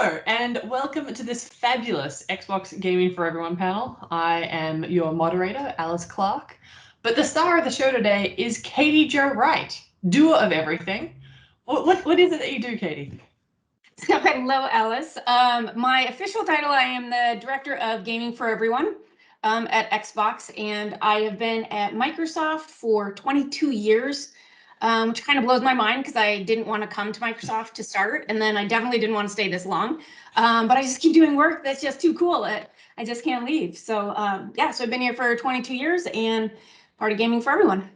Hello and welcome to this fabulous Xbox Gaming for Everyone panel. I am your moderator, Alice Clark, but the star of the show today is Katy Jo Wright, doer of everything. What is it that you do, Katy? So hello, Alice. My official title, I am the Director of Gaming for Everyone at Xbox, and I have been at Microsoft for 22 years. Which kind of blows my mind because I didn't want to come to Microsoft to start, and then I definitely didn't want to stay this long. But I just keep doing work that's just too cool. I just can't leave. So yeah, so I've been here for 22 years and part of Gaming for Everyone.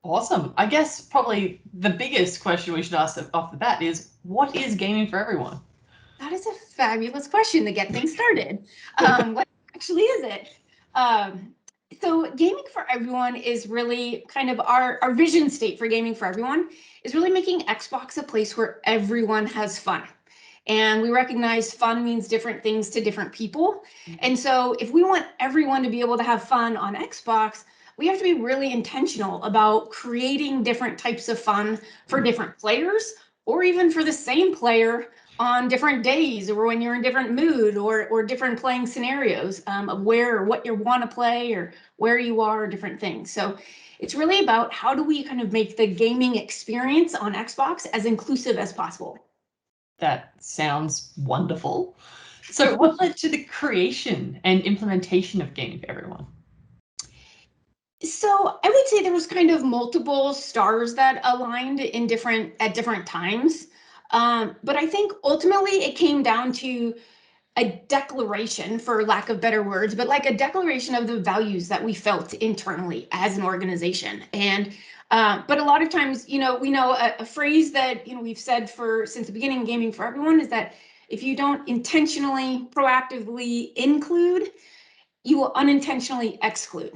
Awesome. I guess probably the biggest question we should ask off the bat is, what is Gaming for Everyone? That is a fabulous question to get things started. What actually is it? So Gaming for Everyone is really kind of our vision state for Gaming for Everyone is really making Xbox a place where everyone has fun. And we recognize fun means different things to different people. And so if we want everyone to be able to have fun on Xbox, we have to be really intentional about creating different types of fun for different players, or even for the same player on different days, or when you're in different mood, or different playing scenarios of where or what you want to play, or where you are, different things. So it's really about how do we kind of make the gaming experience on Xbox as inclusive as possible. That sounds wonderful. So what led to the creation and implementation of Gaming for Everyone? So I would say there was kind of multiple stars that aligned at different times. But I think ultimately it came down to a declaration, for lack of better words, but like a declaration of the values that we felt internally as an organization. And but a lot of times, we know a phrase that we've said since the beginning of Gaming for Everyone is that if you don't intentionally, proactively include, you will unintentionally exclude.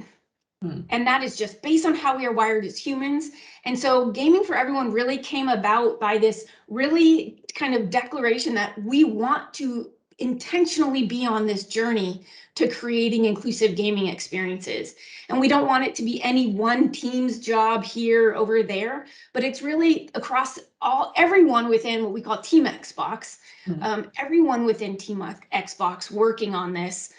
And that is just based on how we are wired as humans. And so Gaming for Everyone really came about by this really kind of declaration that we want to intentionally be on this journey to creating inclusive gaming experiences. And we don't want it to be any one team's job here, over there, but it's really across everyone within what we call Team Xbox, everyone within Team Xbox working on this.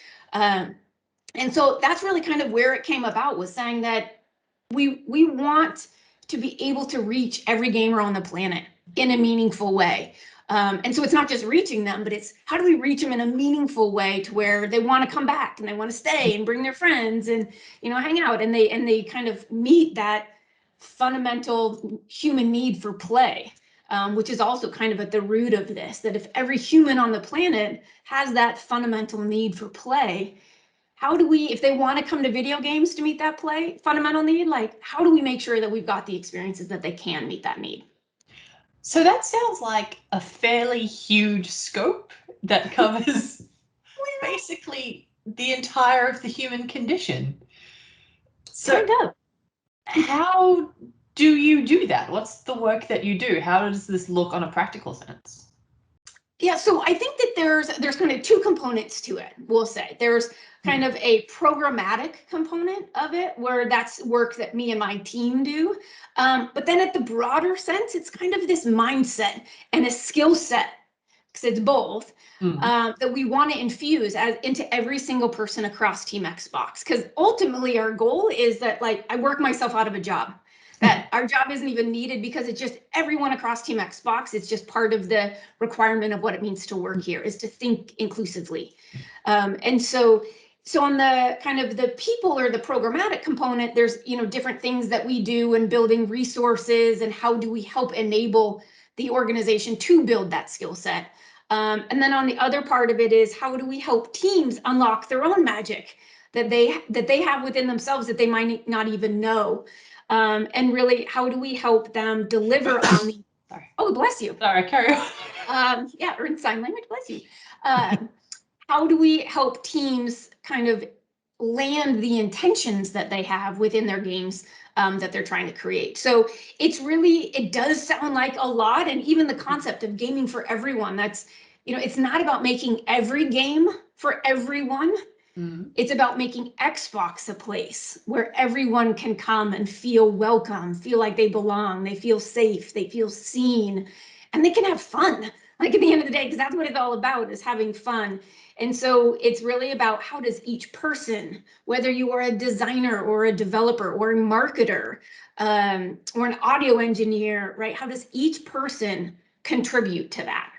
And so that's really kind of where it came about, was saying that we want to be able to reach every gamer on the planet in a meaningful way. And so it's not just reaching them, but it's how do we reach them in a meaningful way to where they want to come back and they want to stay and bring their friends and hang out, and they kind of meet that fundamental human need for play, which is also kind of at the root of this, that if every human on the planet has that fundamental need for play, how do we, if they want to come to video games to meet that fundamental need, like how do we make sure that we've got the experiences that they can meet that need? So that sounds like a fairly huge scope that covers basically the entire of the human condition. So how do you do that? What's the work that you do? How does this look on a practical sense? Yeah, so I think that there's kind of two components to it, we'll say. There's kind of a programmatic component of it, where that's work that me and my team do. But then at the broader sense, it's kind of this mindset and a skill set, because it's both, that we want to infuse into every single person across Team Xbox. Because ultimately our goal is that, like, I work myself out of a job. That our job isn't even needed because it's just everyone across Team Xbox. It's just part of the requirement of what it means to work here, is to think inclusively. And so on the kind of the people or the programmatic component, there's different things that we do in building resources and how do we help enable the organization to build that skill set. And then on the other part of it is how do we help teams unlock their own magic that they have within themselves that they might not even know. And really, how do we help them deliver on the, sorry, oh, bless you. Sorry, carry on. Yeah, or in sign language, bless you. How do we help teams kind of land the intentions that they have within their games that they're trying to create? So it does sound like a lot, and even the concept of gaming for everyone, that's, it's not about making every game for everyone. It's about making Xbox a place where everyone can come and feel welcome, feel like they belong, they feel safe, they feel seen, and they can have fun. like at the end of the day, because that's what it's all about, is having fun. And so it's really about how does each person, whether you are a designer or a developer or a marketer or an audio engineer, right? How does each person contribute to that?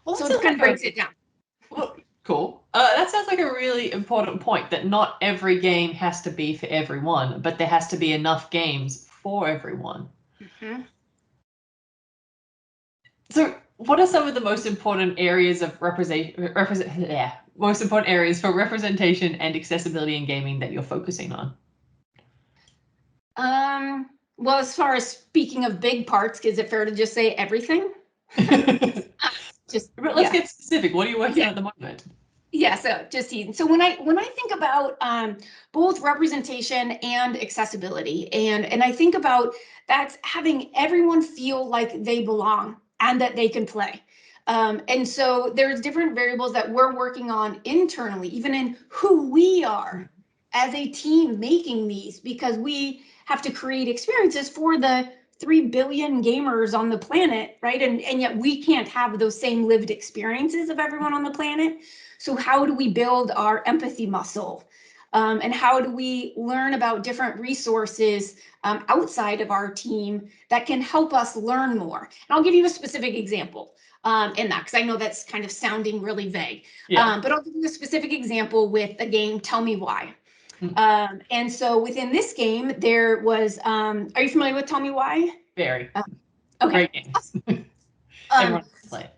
Well, So it kind of breaks it down. Well, cool. That sounds like a really important point, that not every game has to be for everyone, but there has to be enough games for everyone. Mm-hmm. So, what are some of the most important areas of most important areas for representation and accessibility in gaming that you're focusing on? Well, as far as speaking of big parts, is it fair to just say everything? Let's get specific. What are you working on at the moment? Yeah, so when I think about both representation and accessibility, and I think about that's having everyone feel like they belong and that they can play. And so there's different variables that we're working on internally, even in who we are as a team making these, because we have to create experiences for the 3 billion gamers on the planet, right? And yet we can't have those same lived experiences of everyone on the planet. So how do we build our empathy muscle? And how do we learn about different resources outside of our team that can help us learn more? And I'll give you a specific example in that, because I know that's kind of sounding really vague. Yeah. But I'll give you a specific example with the game Tell Me Why. And so within this game, there was, are you familiar with Tell Me Why? Very. Okay. Great game. Everyone can play it.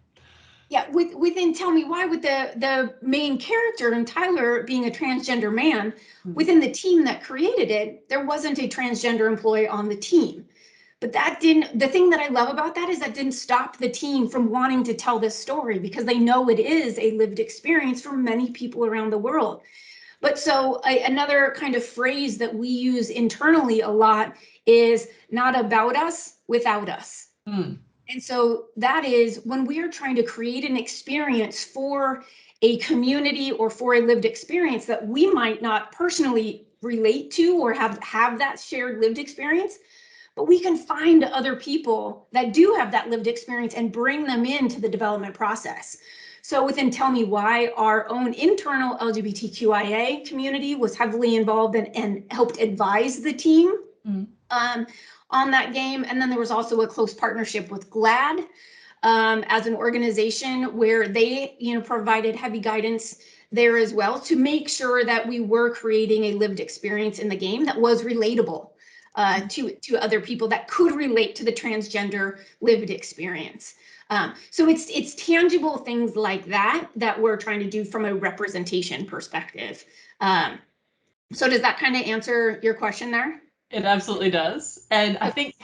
Yeah, within Tell Me Why, with the main character and Tyler being a transgender man, within the team that created it, there wasn't a transgender employee on the team. But the thing that I love about that is that didn't stop the team from wanting to tell this story, because they know it is a lived experience for many people around the world. But so another kind of phrase that we use internally a lot is not about us, without us. And so that is when we are trying to create an experience for a community or for a lived experience that we might not personally relate to or have that shared lived experience, but we can find other people that do have that lived experience and bring them into the development process. So within Tell Me Why, our own internal LGBTQIA community was heavily involved and helped advise the team on that game. And then there was also a close partnership with GLAD as an organization where they, provided heavy guidance there as well to make sure that we were creating a lived experience in the game that was relatable to other people, that could relate to the transgender lived experience. So it's tangible things like that we're trying to do from a representation perspective. So does that kind of answer your question there? It absolutely does. And I think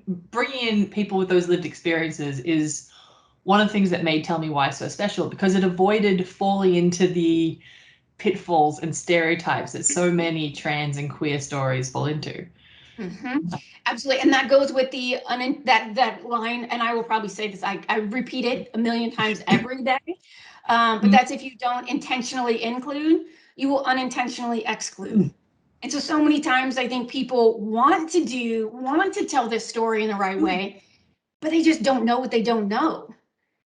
bringing in people with those lived experiences is one of the things that made Tell Me Why so special, because it avoided falling into the pitfalls and stereotypes that so many trans and queer stories fall into. Absolutely. And that goes with that line, and I will probably say this, I repeat it a million times every day, but that's if you don't intentionally include, you will unintentionally exclude. And so many times I think people want to tell this story in the right way, but they just don't know what they don't know.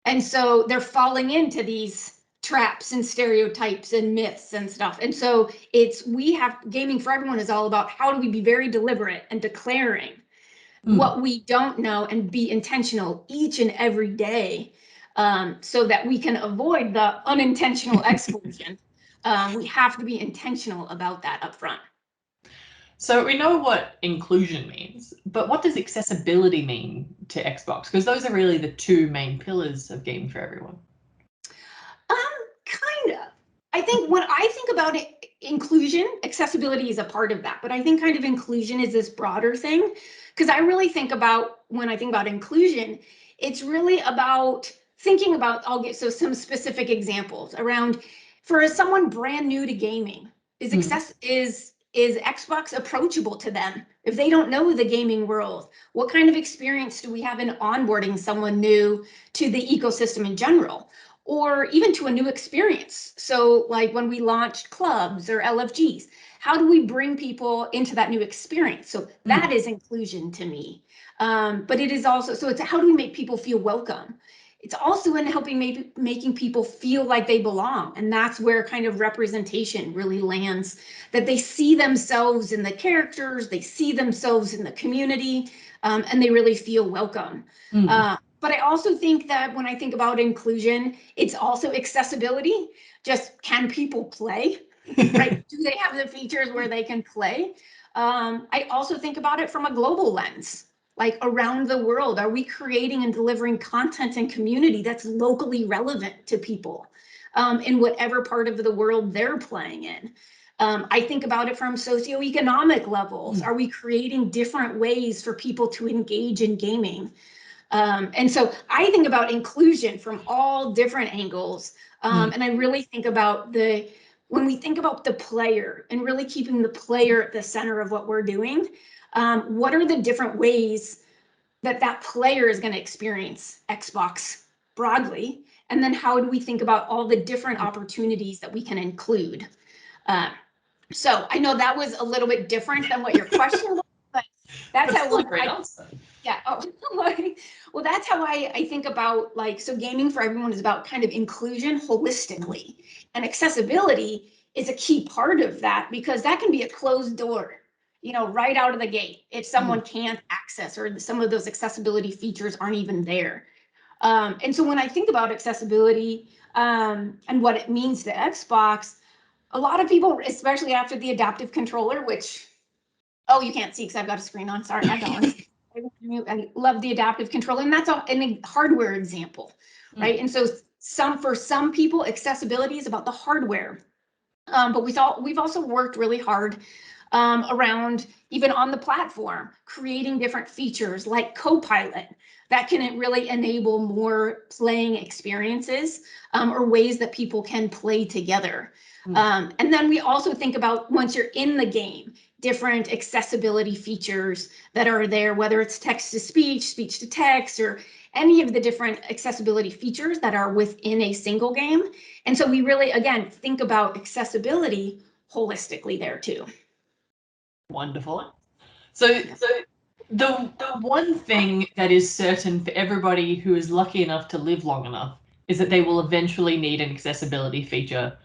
And so they're falling into these traps and stereotypes and myths and stuff. And so gaming for everyone is all about how do we be very deliberate and declaring what we don't know and be intentional each and every day, so that we can avoid the unintentional exclusion. We have to be intentional about that up front. So we know what inclusion means, but what does accessibility mean to Xbox? Because those are really the two main pillars of gaming for everyone. Kind of. I think when I think about it, inclusion, accessibility is a part of that, but I think kind of inclusion is this broader thing, because I really think about, when I think about inclusion, it's really about thinking about, I'll get some specific examples around, for someone brand new to gaming, is Xbox approachable to them if they don't know the gaming world? What kind of experience do we have in onboarding someone new to the ecosystem in general, or even to a new experience? So like when we launched clubs or LFGs, how do we bring people into that new experience? So that is inclusion to me. But it is also, so it's how do we make people feel welcome? it's also in helping making people feel like they belong. And that's where kind of representation really lands, that they see themselves in the characters, they see themselves in the community, and they really feel welcome. But I also think that when I think about inclusion, it's also accessibility. Just, can people play, right? Do they have the features where they can play? I also think about it from a global lens. Like, around the world, are we creating and delivering content and community that's locally relevant to people in whatever part of the world they're playing in? I think about it from socioeconomic levels. Are we creating different ways for people to engage in gaming? And so I think about inclusion from all different angles. And I really think about when we think about the player and really keeping the player at the center of what we're doing, what are the different ways that player is going to experience Xbox broadly? And then how do we think about all the different opportunities that we can include? So I know that was a little bit different than what your question was, but that's how a great answer. Yeah. Oh, well, that's how I think about, like, so gaming for everyone is about kind of inclusion holistically, and accessibility is a key part of that, because that can be a closed door, right out of the gate, if someone can't access, or some of those accessibility features aren't even there. And so when I think about accessibility and what it means to Xbox, a lot of people, especially after the adaptive controller, which, oh, you can't see because I've got a screen on. Sorry, I don't. I love the adaptive controller, and that's a hardware example, right? And so for some people, accessibility is about the hardware, but we've also worked really hard around, even on the platform, creating different features like Copilot that can really enable more playing experiences or ways that people can play together. And then we also think about, once you're in the game, different accessibility features that are there, whether it's text to speech, speech to text, or any of the different accessibility features that are within a single game. And so we really, again, think about accessibility holistically there too. Wonderful. So the one thing that is certain for everybody who is lucky enough to live long enough is that they will eventually need an accessibility feature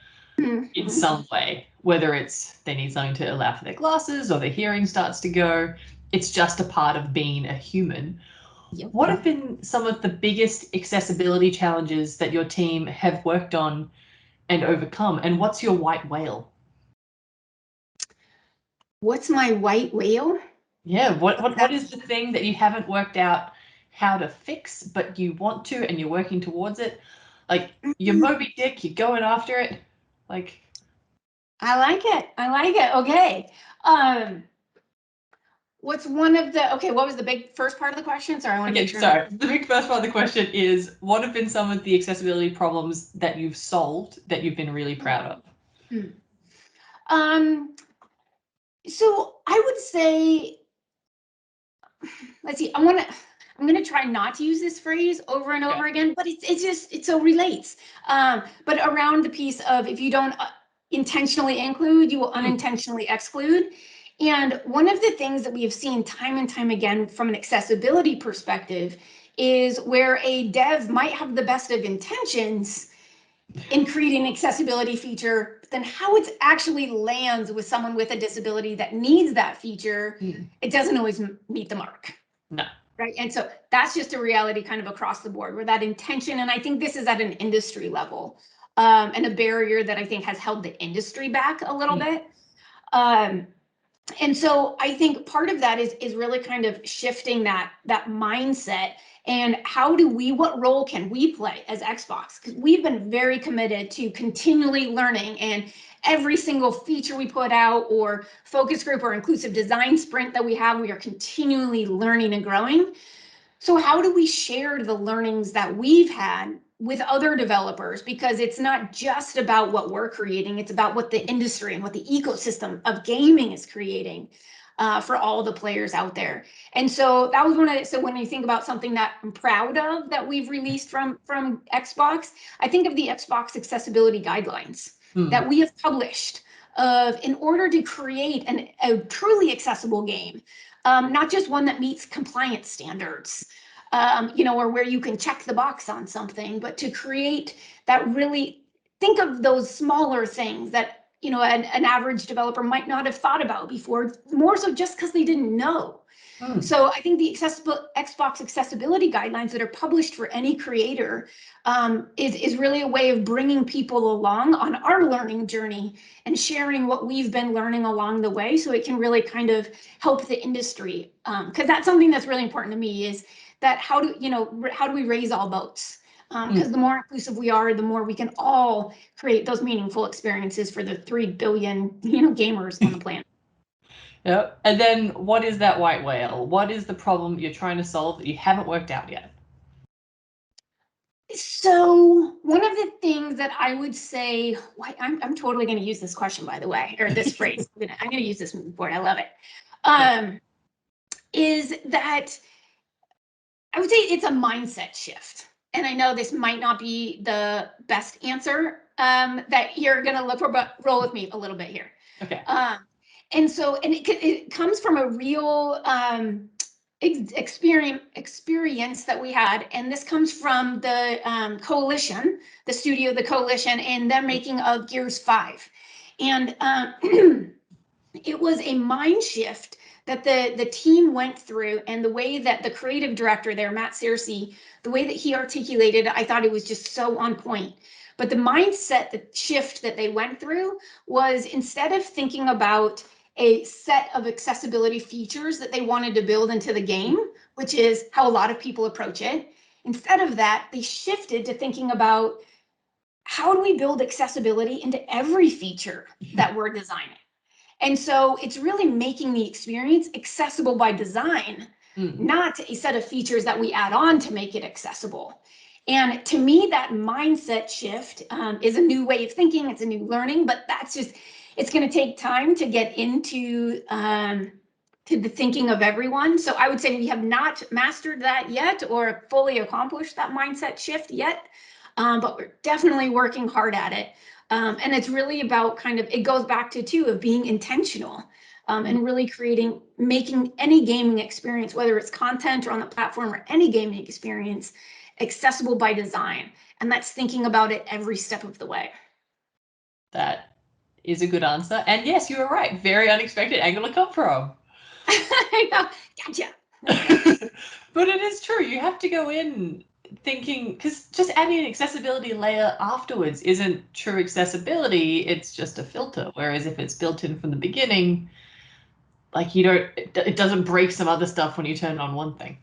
in some way, whether it's they need something to allow for their glasses or their hearing starts to go. It's just a part of being a human. Yep. What have been some of the biggest accessibility challenges that your team have worked on and overcome? And what's your white whale? What's my white whale? Yeah, what is the thing that you haven't worked out how to fix, but you want to and you're working towards it? Like, you're Moby Dick, you're going after it. Like, I like it. Okay. What's one of the, okay, what was the big first part of the question? Sorry, I want to make sure. Sorry. The big first part of the question is, what have been some of the accessibility problems that you've solved that you've been really proud of? So I would say, let's see, I'm gonna try not to use this phrase over and over again, but it so relates. But around the piece of, if you don't intentionally include, you will unintentionally exclude. And one of the things that we have seen time and time again from an accessibility perspective is where a dev might have the best of intentions in creating an accessibility feature, but then how it actually lands with someone with a disability that needs that feature, it doesn't always meet the mark. No. Right. And so that's just a reality kind of across the board, where that intention, and I think this is at an industry level, and a barrier that I think has held the industry back a little bit. And so I think part of that is really kind of shifting that mindset, and what role can we play as Xbox? Because we've been very committed to continually learning, and every single feature we put out, or focus group or inclusive design sprint that we have, we are continually learning and growing. So how do we share the learnings that we've had with other developers? Because it's not just about what we're creating, it's about what the industry and what the ecosystem of gaming is creating for all the players out there. And so that was so when you think about something that I'm proud of that we've released from Xbox, I think of the Xbox accessibility guidelines that we have published in order to create a truly accessible game. Not just one that meets compliance standards, or where you can check the box on something, but to create that really think of those smaller things that, an average developer might not have thought about before, more so just because they didn't know. So I think the Xbox accessibility guidelines that are published for any creator is really a way of bringing people along on our learning journey and sharing what we've been learning along the way, so it can really kind of help the industry. Because that's something that's really important to me, is that how do we raise all boats? Because the more inclusive we are, the more we can all create those meaningful experiences for the 3 billion gamers on the planet. Yep. And then what is that white whale? What is the problem you're trying to solve that you haven't worked out yet? So one of the things that I would say, I'm totally going to use this question, by the way, or this phrase. I'm going to use this moving forward. I love it. Is that I would say it's a mindset shift. And I know this might not be the best answer that you're going to look for, but roll with me a little bit here. Okay. And it comes from a real experience that we had, and this comes from the coalition, the studio, the coalition, and their making of Gears 5. And it was a mind shift that the team went through, and the way that the creative director there, Matt Searcy, the way that he articulated, I thought it was just so on point. But the mindset, the shift that they went through was, instead of thinking about a set of accessibility features that they wanted to build into the game, which is how a lot of people approach it, instead of that, they shifted to thinking about, how do we build accessibility into every feature that we're designing? And so it's really making the experience accessible by design, not a set of features that we add on to make it accessible. And to me, that mindset shift is a new way of thinking. It's a new learning, but it's going to take time to get into to the thinking of everyone. So I would say we have not mastered that yet, or fully accomplished that mindset shift yet, but we're definitely working hard at it. And it's really about it goes back to too, of being intentional and really making any gaming experience, whether it's content or on the platform, or any gaming experience, accessible by design. And that's thinking about it every step of the way. That is a good answer. And yes, you were right. Very unexpected angle to come from. I know. Gotcha. But it is true. You have to go in thinking, because just adding an accessibility layer afterwards isn't true accessibility. It's just a filter. Whereas if it's built in from the beginning, it doesn't break some other stuff when you turn on one thing.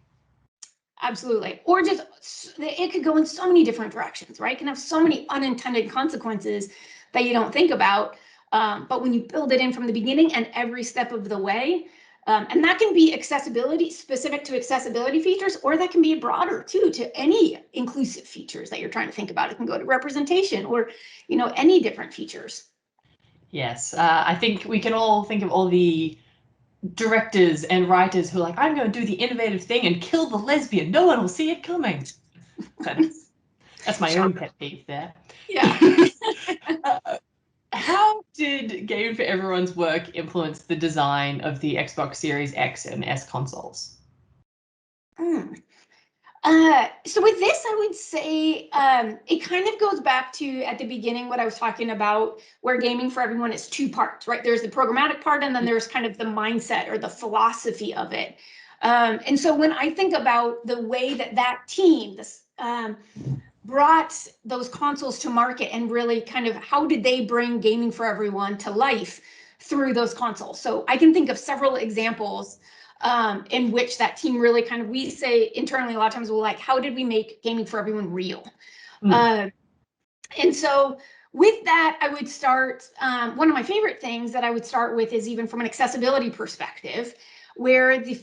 Absolutely. Or it could go in so many different directions, right? It can have so many unintended consequences that you don't think about. But when you build it in from the beginning and every step of the way, and that can be accessibility, specific to accessibility features, or that can be broader too, to any inclusive features that you're trying to think about. It can go to representation, or any different features. Yes, I think we can all think of all the directors and writers who are like, I'm going to do the innovative thing and kill the lesbian. No one will see it coming. That's my own pet peeve there. Yeah. How did Game for Everyone's work influence the design of the Xbox Series X and S consoles? So with this, I would say it kind of goes back to, at the beginning, what I was talking about, where Gaming for Everyone is two parts, right? There's the programmatic part, and then there's kind of the mindset or the philosophy of it. And so when I think about the way that team brought those consoles to market, and really kind of how did they bring Gaming for Everyone to life through those consoles. So I can think of several examples in which that team really we say internally a lot of times, we're like, how did we make Gaming for Everyone real? And so with that, I would start, one of my favorite things that I would start with is even from an accessibility perspective, where the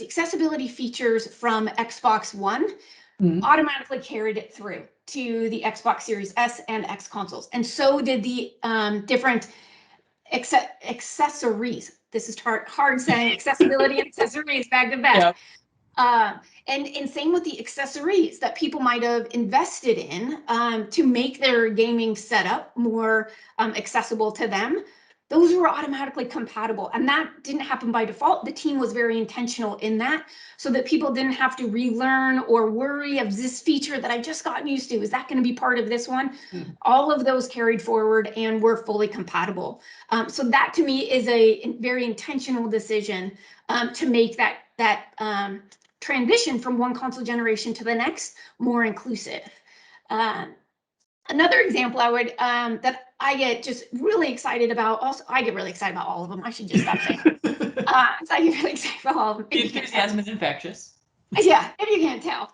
accessibility features from Xbox One automatically carried it through to the Xbox Series S and X consoles. And so did the different accessories. This is hard saying, accessibility and accessories back to back. Yeah. And same with the accessories that people might have invested in to make their gaming setup more accessible to them. those were automatically compatible. And that didn't happen by default. The team was very intentional in that, so that people didn't have to relearn or worry of this feature that I just gotten used to. Is that going to be part of this one? All of those carried forward and were fully compatible. So that to me is a very intentional decision to make that transition from one console generation to the next more inclusive. Another example I would that I get just really excited about. Also, I get really excited about all of them. I should just stop saying. So I get really excited about all of them. The enthusiasm is infectious. Yeah, if you can't tell.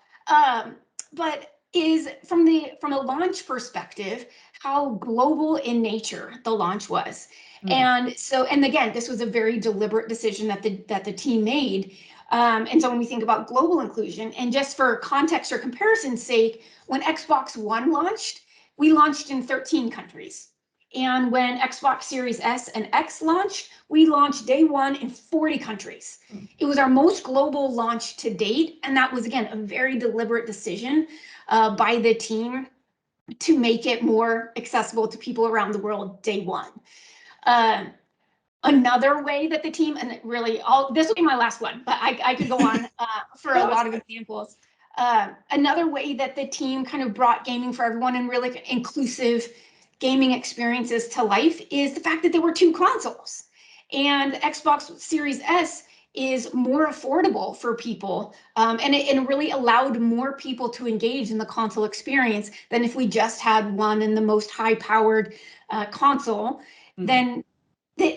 But is from a launch perspective, how global in nature the launch was. And so, and again, this was a very deliberate decision that the team made. And so when we think about global inclusion, and just for context or comparison's sake, when Xbox One launched, we launched in 13 countries. And when Xbox Series S and X launched, we launched day one in 40 countries. It was our most global launch to date. And that was, again, a very deliberate decision by the team to make it more accessible to people around the world day one. Another way that the team, and really, this will be my last one, but I could go on for a lot of examples. Another way that the team kind of brought gaming for everyone and really inclusive gaming experiences to life is the fact that there were two consoles. And Xbox Series S is more affordable for people, and it really allowed more people to engage in the console experience than if we just had one and the most high-powered console. Then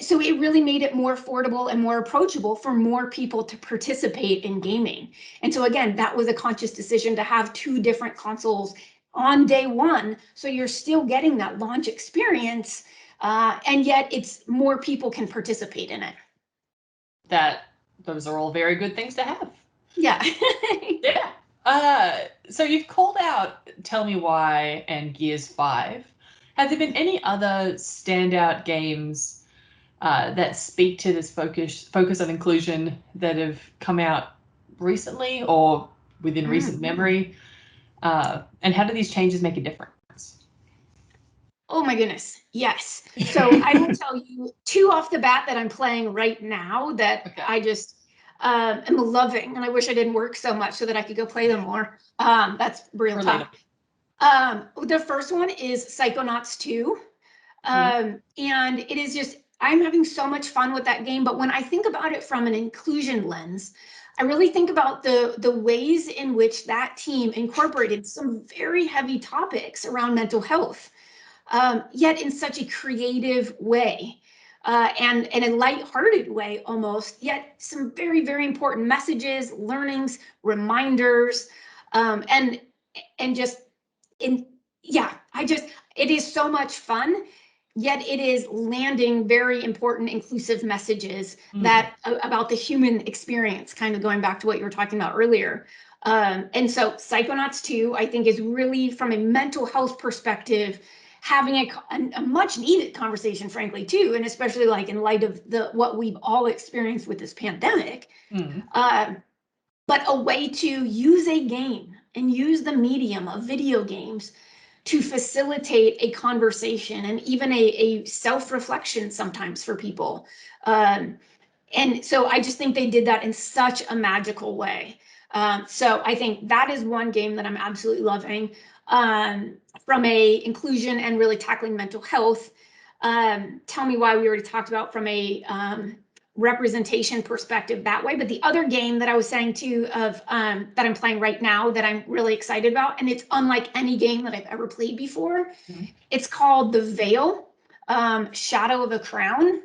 so it really made it more affordable and more approachable for more people to participate in gaming. And so again, that was a conscious decision to have two different consoles on day one, so you're still getting that launch experience, and yet it's more people can participate in it. Those are all very good things to have. Yeah. Yeah. So you've called out Tell Me Why and Gears 5. Have there been any other standout games that speak to this focus on inclusion that have come out recently or within recent memory? And how do these changes make a difference? Oh my goodness, yes. So I will tell you two off the bat that I'm playing right now that I just am loving, and I wish I didn't work so much so that I could go play them more. That's real talk. The first one is Psychonauts 2. And it is just, I'm having so much fun with that game. But when I think about it from an inclusion lens, I really think about the ways in which that team incorporated some very heavy topics around mental health, yet in such a creative way, and in a lighthearted way almost, yet some very, very important messages, learnings, reminders, and just it is so much fun, yet it is landing very important inclusive messages that about the human experience, kind of going back to what you were talking about earlier. And so Psychonauts 2, I think, is really, from a mental health perspective, having a much needed conversation, frankly, too, and especially like in light of what we've all experienced with this pandemic. But a way to use a game and use the medium of video games to facilitate a conversation and even a self-reflection sometimes for people. And so I just think they did that in such a magical way. So I think that is one game that I'm absolutely loving, from a inclusion and really tackling mental health. Tell Me Why we already talked about from a representation perspective that way. But the other game that I was saying too that I'm playing right now that I'm really excited about, and it's unlike any game that I've ever played before. It's called The Veil, Shadow of a Crown,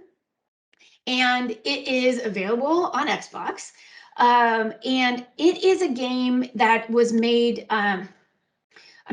and it is available on Xbox. And it is a game that was made, I'm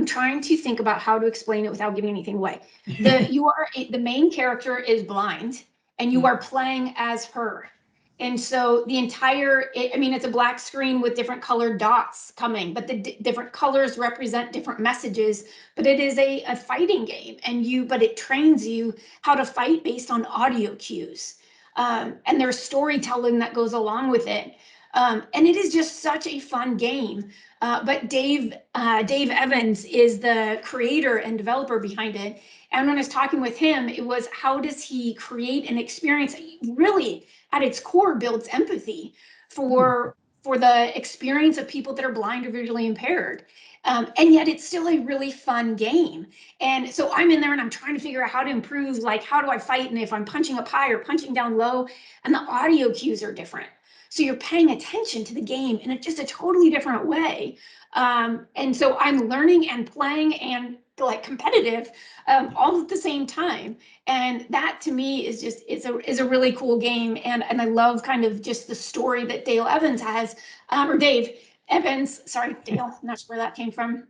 trying to think about how to explain it without giving anything away. The main character is blind, and you are playing as her. And so the entire, it's a black screen with different colored dots coming, but the different colors represent different messages. But it is a fighting game, but it trains you how to fight based on audio cues. And there's storytelling that goes along with it. And it is just such a fun game. But Dave Evans is the creator and developer behind it. And when I was talking with him, it was how does he create an experience that really at its core builds empathy for the experience of people that are blind or visually impaired. And yet it's still a really fun game. And so I'm in there and I'm trying to figure out how to improve, like how do I fight? And if I'm punching up high or punching down low, and the audio cues are different. So you're paying attention to the game in just a totally different way. And so I'm learning and playing and like competitive all at the same time. And that to me is just is a really cool game. And I love kind of just the story that Dale Evans has, or Dave Evans, sorry, Dale, I'm not sure where that came from.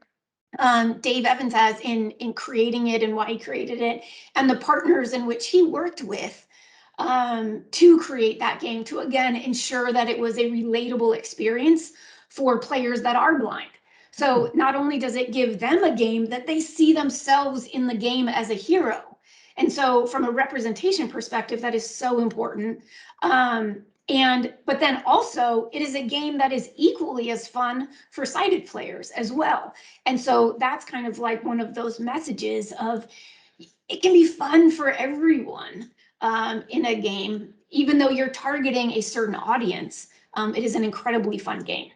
Dave Evans has in creating it and why he created it, and the partners in which he worked with to create that game, to again ensure that it was a relatable experience for players that are blind. So not only does it give them a game, that they see themselves in the game as a hero. And so from a representation perspective, that is so important. But then also it is a game that is equally as fun for sighted players as well. And so that's kind of like one of those messages of it can be fun for everyone in a game, even though you're targeting a certain audience. It is an incredibly fun game.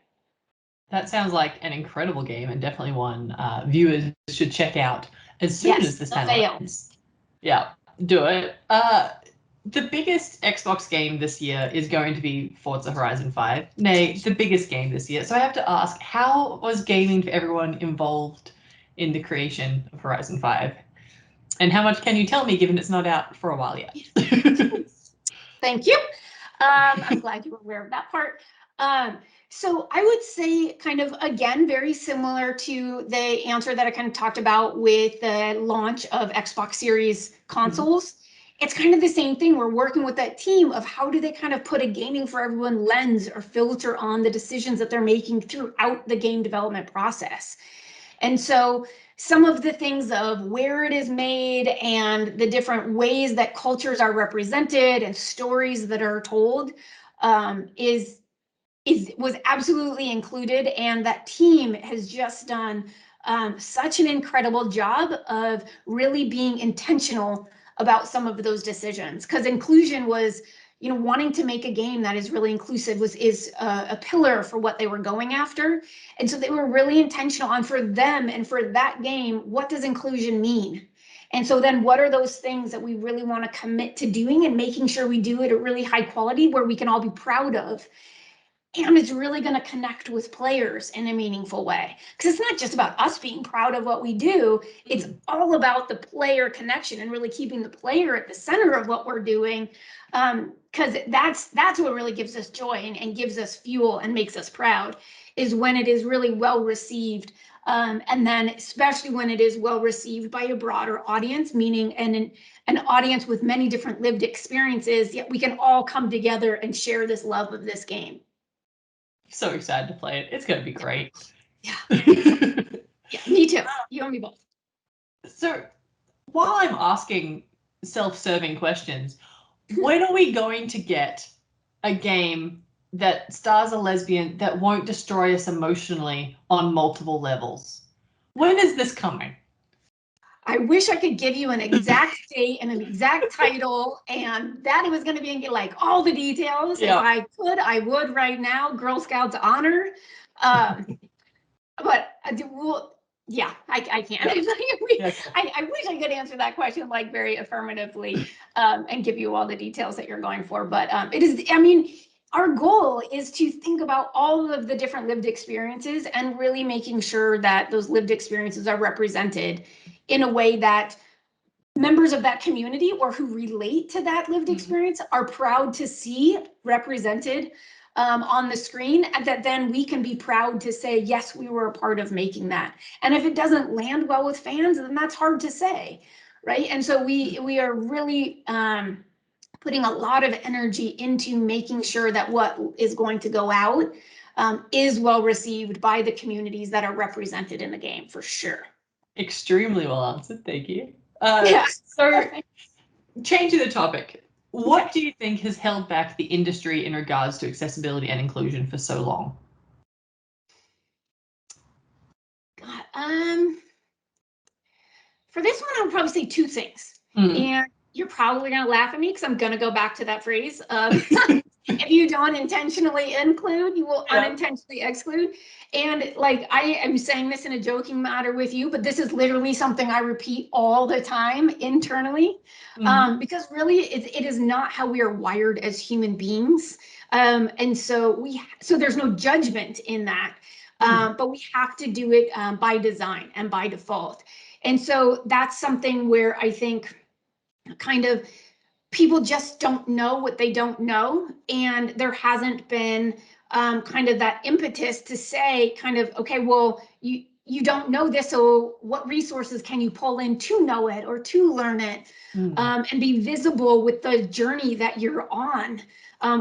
That sounds like an incredible game, and definitely one viewers should check out as soon as this panel ends. Yeah, do it. The biggest Xbox game this year is going to be Forza Horizon 5, nay, the biggest game this year. So I have to ask, how was gaming for everyone involved in the creation of Horizon 5? And how much can you tell me, given it's not out for a while yet? Thank you. I'm glad you were aware of that part. So I would say kind of, again, very similar to the answer that I kind of talked about with the launch of Xbox Series consoles. It's kind of the same thing. We're working with that team of how do they kind of put a gaming for everyone lens or filter on the decisions that they're making throughout the game development process. And so some of the things of where it is made and the different ways that cultures are represented and stories that are told was absolutely included. And that team has just done such an incredible job of really being intentional about some of those decisions, because inclusion was, you know, wanting to make a game that is really inclusive is a pillar for what they were going after. And so they were really intentional on, for them and for that game, what does inclusion mean? And so then what are those things that we really want to commit to doing and making sure we do it at really high quality where we can all be proud of? And it's really going to connect with players in a meaningful way. Because it's not just about us being proud of what we do. It's all about the player connection and really keeping the player at the center of what we're doing. Because that's what really gives us joy and gives us fuel and makes us proud, is when it is really well received. And then especially when it is well received by a broader audience, meaning an audience with many different lived experiences, yet we can all come together and share this love of this game. So excited to play it. It's going to be great. Yeah. Yeah, me too. You and me both. So while I'm asking self-serving questions, when are we going to get a game that stars a lesbian that won't destroy us emotionally on multiple levels? When is this coming? I wish I could give you an exact date and an exact title, and that it was going to be like all the details. Yeah. If I could, I would right now. Girl Scouts honor. But yeah, I can't. Yeah. I wish I could answer that question like very affirmatively and give you all the details that you're going for. But it is, I mean, our goal is to think about all of the different lived experiences and really making sure that those lived experiences are represented in a way that members of that community or who relate to that lived experience are proud to see represented on the screen, and that then we can be proud to say, yes, we were a part of making that. And if it doesn't land well with fans, then that's hard to say, right? And so we are really putting a lot of energy into making sure that what is going to go out is well received by the communities that are represented in the game, for sure. Extremely well answered, thank you. So, changing the topic, what do you think has held back the industry in regards to accessibility and inclusion for so long? For this one, I would probably say two things. And you're probably going to laugh at me because I'm going to go back to that phrase. If you don't intentionally include, you will unintentionally exclude. And like, I am saying this in a joking manner with you, but this is literally something I repeat all the time internally, because really it is not how we are wired as human beings. And so there's no judgment in that, but we have to do it by design and by default. And so that's something where I think kind of people just don't know what they don't know. And there hasn't been kind of that impetus to say kind of, okay, well, you don't know this, so what resources can you pull in to know it or to learn it, and be visible with the journey that you're on.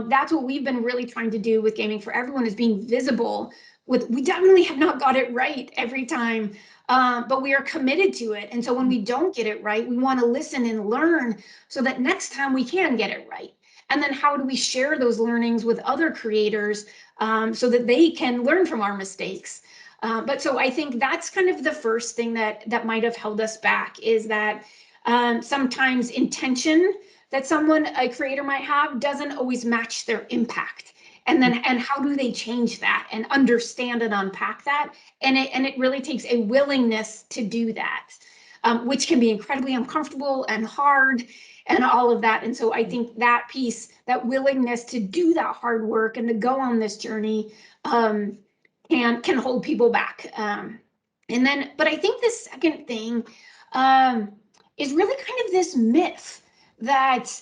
That's what we've been really trying to do with Gaming for Everyone, is being visible. We definitely have not got it right every time, but we are committed to it. And so when we don't get it right, we want to listen and learn so that next time we can get it right. And then how do we share those learnings with other creators so that they can learn from our mistakes? But so I think that's kind of the first thing that might have held us back, is that sometimes intention that a creator might have doesn't always match their impact. And how do they change that and understand and unpack that? And it really takes a willingness to do that, which can be incredibly uncomfortable and hard and all of that. And so I think that piece, that willingness to do that hard work and to go on this journey, can hold people back. But I think the second thing is really kind of this myth that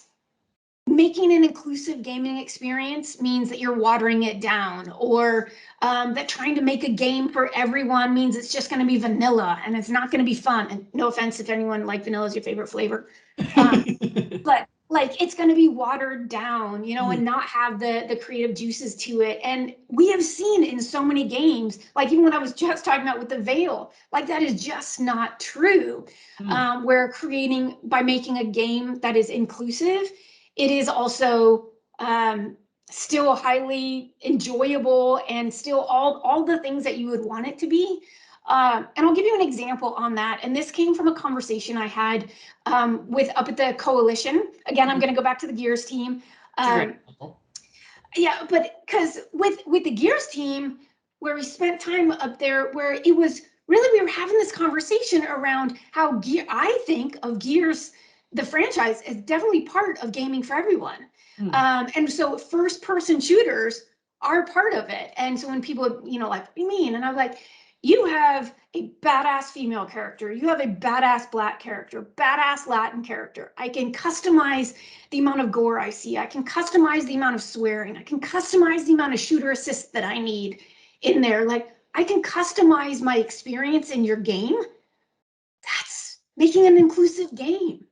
making an inclusive gaming experience means that you're watering it down, or that trying to make a game for everyone means it's just going to be vanilla and it's not going to be fun. And no offense if anyone like vanilla is your favorite flavor, but like it's going to be watered down, and not have the creative juices to it. And we have seen in so many games, like even when I was just talking about with the Veil, like that is just not true. Where by making a game that is inclusive, it is also still highly enjoyable and still all the things that you would want it to be. And I'll give you an example on that. And this came from a conversation I had up at the coalition. Again, I'm going to go back to the Gears team. Yeah, but because with the Gears team, where we spent time up there, where it was really, we were having this conversation around how I think of Gears, the franchise, is definitely part of Gaming for Everyone. And so first person shooters are part of it. And so when people, like, what do you mean? And I'm like, you have a badass female character, you have a badass Black character, badass Latin character. I can customize the amount of gore I see. I can customize the amount of swearing. I can customize the amount of shooter assist that I need in there. Like, I can customize my experience in your game. That's making an inclusive game,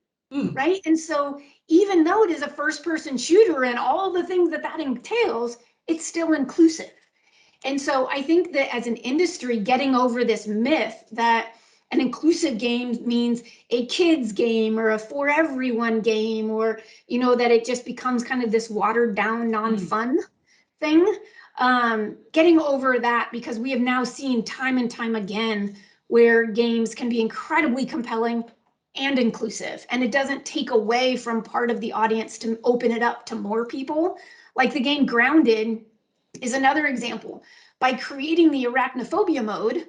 right? And so even though it is a first-person shooter and all the things that entails, it's still inclusive. And so I think that as an industry, getting over this myth that an inclusive game means a kid's game or a for everyone game, or, that it just becomes kind of this watered down, non-fun thing. Getting over that, because we have now seen time and time again where games can be incredibly compelling and inclusive, and it doesn't take away from part of the audience to open it up to more people. Like the game Grounded is another example. By creating the arachnophobia mode,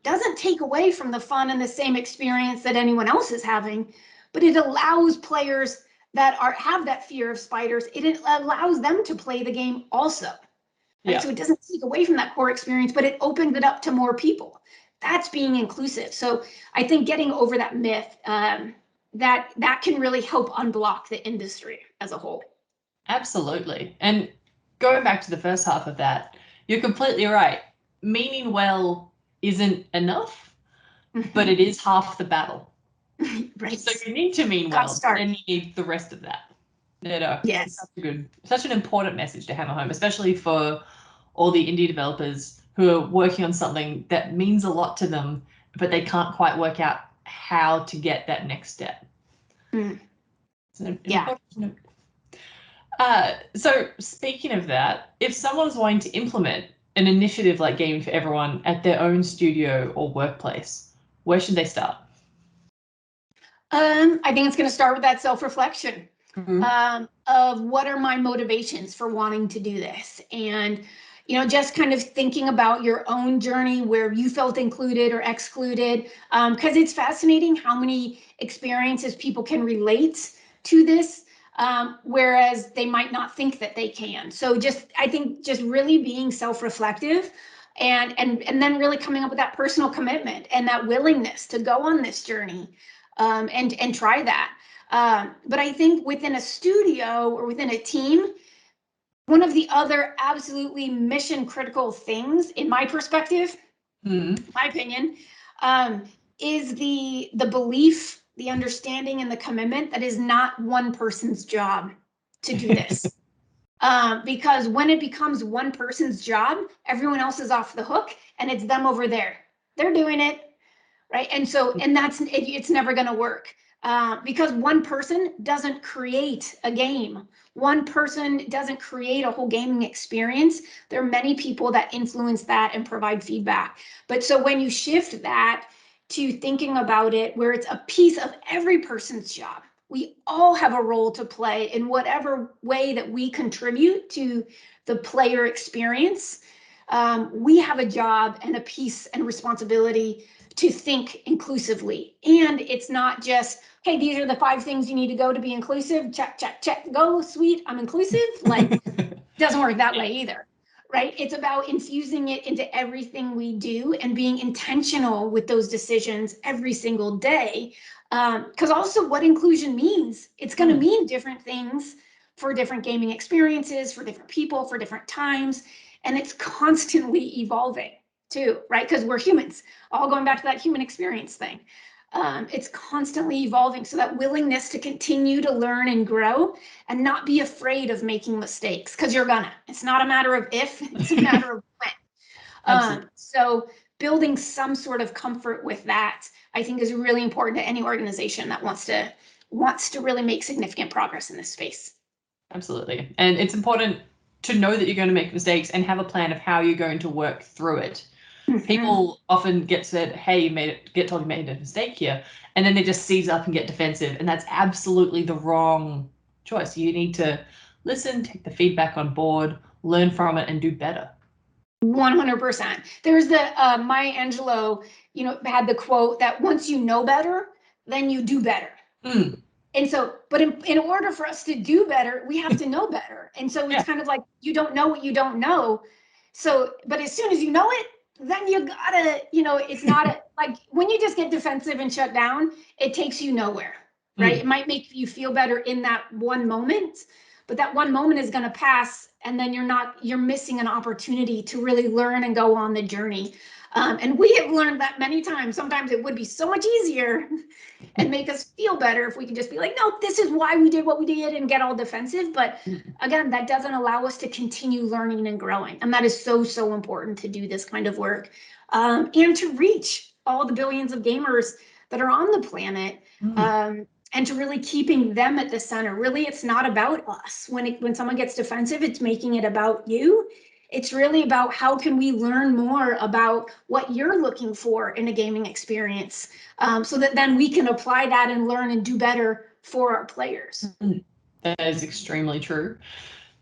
doesn't take away from the fun and the same experience that anyone else is having, but it allows players that have that fear of spiders, it allows them to play the game also. Right? Yeah. So it doesn't take away from that core experience, but it opens it up to more people. That's being inclusive. So I think getting over that myth, that can really help unblock the industry as a whole. Absolutely. And going back to the first half of that, you're completely right. Meaning well isn't enough, but it is half the battle. Right. So you need to mean well, and you need the rest of that. Yes. Such an important message to hammer home, especially for all the indie developers who are working on something that means a lot to them, but they can't quite work out how to get that next step. It's an important. So speaking of that, if someone's wanting to implement an initiative like Gaming for Everyone at their own studio or workplace, where should they start? I think it's going to start with that self-reflection. Mm-hmm. Of what are my motivations for wanting to do this, and just kind of thinking about your own journey where you felt included or excluded, because it's fascinating how many experiences people can relate to this, whereas they might not think that they can. So I think just really being self-reflective, and then really coming up with that personal commitment and that willingness to go on this journey, and try that. But I think within a studio or within a team, one of the other absolutely mission critical things, in my perspective, my opinion, is the belief, the understanding, and the commitment that is not one person's job to do this. Because when it becomes one person's job, everyone else is off the hook, and it's them over there. They're doing it, right? And it's never going to work. Because one person doesn't create a game. One person doesn't create a whole gaming experience. There are many people that influence that and provide feedback. But so when you shift that to thinking about it where it's a piece of every person's job, we all have a role to play in whatever way that we contribute to the player experience. We have a job and a piece and responsibility to think inclusively. And it's not just, hey, these are the 5 things you need to go to be inclusive. Check, check, check, go, sweet, I'm inclusive. Like, doesn't work that way either, right? It's about infusing it into everything we do and being intentional with those decisions every single day. Because also what inclusion means, it's going to mean different things for different gaming experiences, for different people, for different times. And it's constantly evolving too, right? Because we're humans, all going back to that human experience thing. It's constantly evolving. So that willingness to continue to learn and grow and not be afraid of making mistakes, because you're gonna. It's not a matter of if, it's a matter of when. So building some sort of comfort with that, I think, is really important to any organization that wants to really make significant progress in this space. Absolutely. And it's important to know that you're going to make mistakes and have a plan of how you're going to work through it. People often get said, hey, get told you made a mistake here, and then they just seize up and get defensive, and that's absolutely the wrong choice. You need to listen, take the feedback on board, learn from it, and do better. 100%. There's the Maya Angelou, had the quote that once you know better, then you do better. And so, but in order for us to do better, we have to know better. And so it's kind of like, you don't know what you don't know. So, but as soon as you know it, then you gotta, it's not like when you just get defensive and shut down, it takes you nowhere, right? It might make you feel better in that one moment, but that one moment is going to pass, and then you're missing an opportunity to really learn and go on the journey. And we have learned that many times. Sometimes it would be so much easier and make us feel better if we could just be like, no, this is why we did what we did, and get all defensive. But again, that doesn't allow us to continue learning and growing. And that is so, so important to do this kind of work, and to reach all the billions of gamers that are on the planet, and to really keeping them at the center. Really, it's not about us. When someone gets defensive, it's making it about you. It's really about how can we learn more about what you're looking for in a gaming experience, so that then we can apply that and learn and do better for our players. That is extremely true.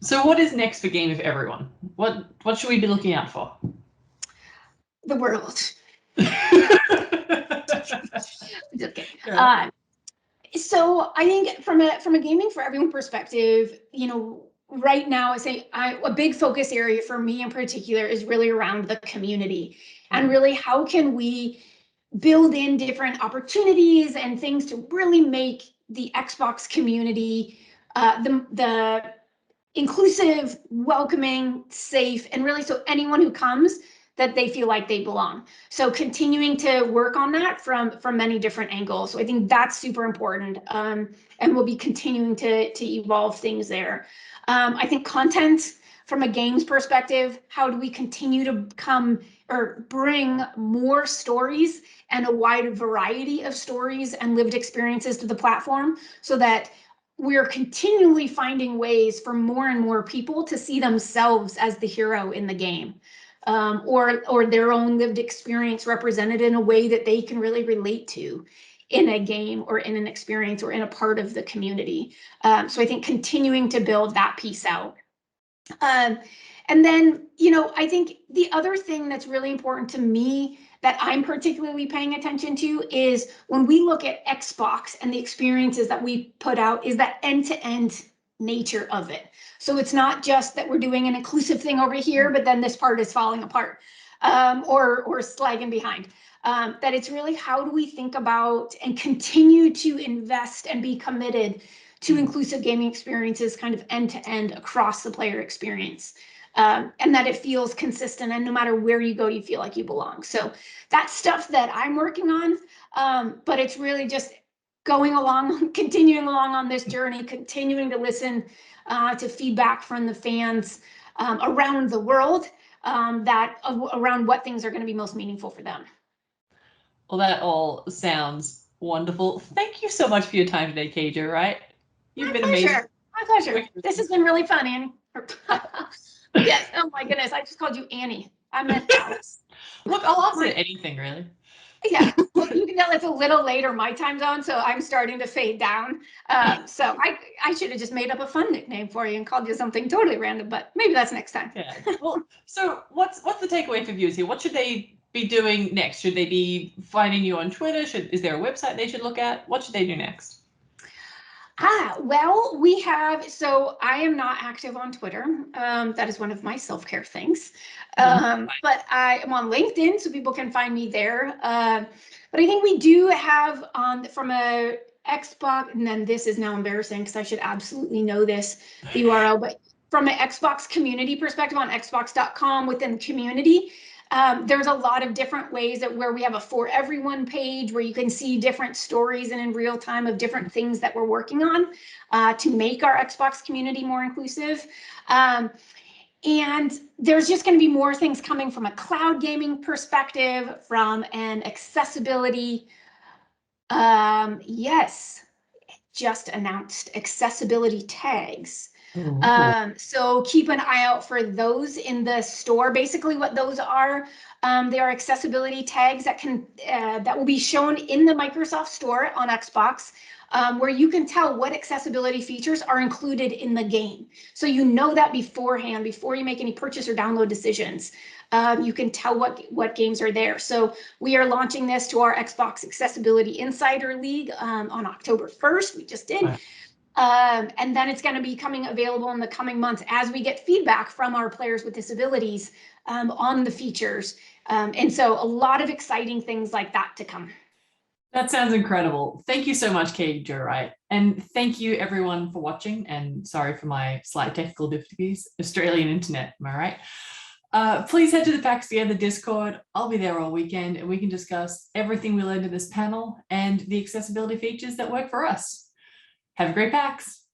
So what is next for Game of Everyone? What should we be looking out for? The world. Okay. So I think from a Gaming for Everyone perspective, right now, a big focus area for me in particular is really around the community, and really how can we build in different opportunities and things to really make the Xbox community the inclusive, welcoming, safe, and really so anyone who comes, that they feel like they belong. So continuing to work on that from many different angles. So I think that's super important, and we'll be continuing to evolve things there. I think content from a games perspective, how do we continue to bring more stories and a wide variety of stories and lived experiences to the platform, so that we're continually finding ways for more and more people to see themselves as the hero in the game. or their own lived experience represented in a way that they can really relate to in a game or in an experience or in a part of the community. So I think continuing to build that piece out. And then, I think the other thing that's really important to me that I'm particularly paying attention to is when we look at Xbox and the experiences that we put out is that end-to-end nature of it. So it's not just that we're doing an inclusive thing over here, but then this part is falling apart or slagging behind. That it's really how do we think about and continue to invest and be committed to inclusive gaming experiences kind of end to end across the player experience. And that it feels consistent and no matter where you go, you feel like you belong. So that's stuff that I'm working on, but it's really just going along, continuing along on this journey, continuing to listen to feedback from the fans around the world around what things are going to be most meaningful for them. Well, that all sounds wonderful. Thank you so much for your time today, KJ, Wright? You've been amazing. My pleasure. This has been really fun, Annie. Yes. Oh my goodness. I just called you Annie. I meant Alice. Look, I'll answer anything really. Yeah. Well, you can tell it's a little later my time zone, so I'm starting to fade down. So I should have just made up a fun nickname for you and called you something totally random, but maybe that's next time. Yeah. Well, so what's the takeaway for viewers here? What should they be doing next? Should they be finding you on Twitter? Is there a website they should look at? What should they do next? Well, we have, so I am not active on Twitter. That is one of my self-care things. But I am on LinkedIn, so people can find me there. But I think we do have from a Xbox, and then this is now embarrassing because I should absolutely know this, the URL, but from an Xbox community perspective on xbox.com within the community, there's a lot of different ways where we have a for everyone page where you can see different stories and in real time of different things that we're working on to make our Xbox community more inclusive. And there's just going to be more things coming from a cloud gaming perspective, from an accessibility. Yes, just announced accessibility tags. So keep an eye out for those in the store. Basically what those are, they are accessibility tags that will be shown in the Microsoft Store on Xbox, where you can tell what accessibility features are included in the game. So you know that beforehand, before you make any purchase or download decisions. You can tell what games are there. So we are launching this to our Xbox Accessibility Insider League on October 1st. We just did. Right. And then it's going to be coming available in the coming months as we get feedback from our players with disabilities on the features. And so a lot of exciting things like that to come. That sounds incredible. Thank you so much, Katy, Wright. And thank you everyone for watching, and sorry for my slight technical difficulties. Australian internet, am I right? Please head to the PAX Together Discord. I'll be there all weekend and we can discuss everything we learned in this panel and the accessibility features that work for us. Have a great PAX.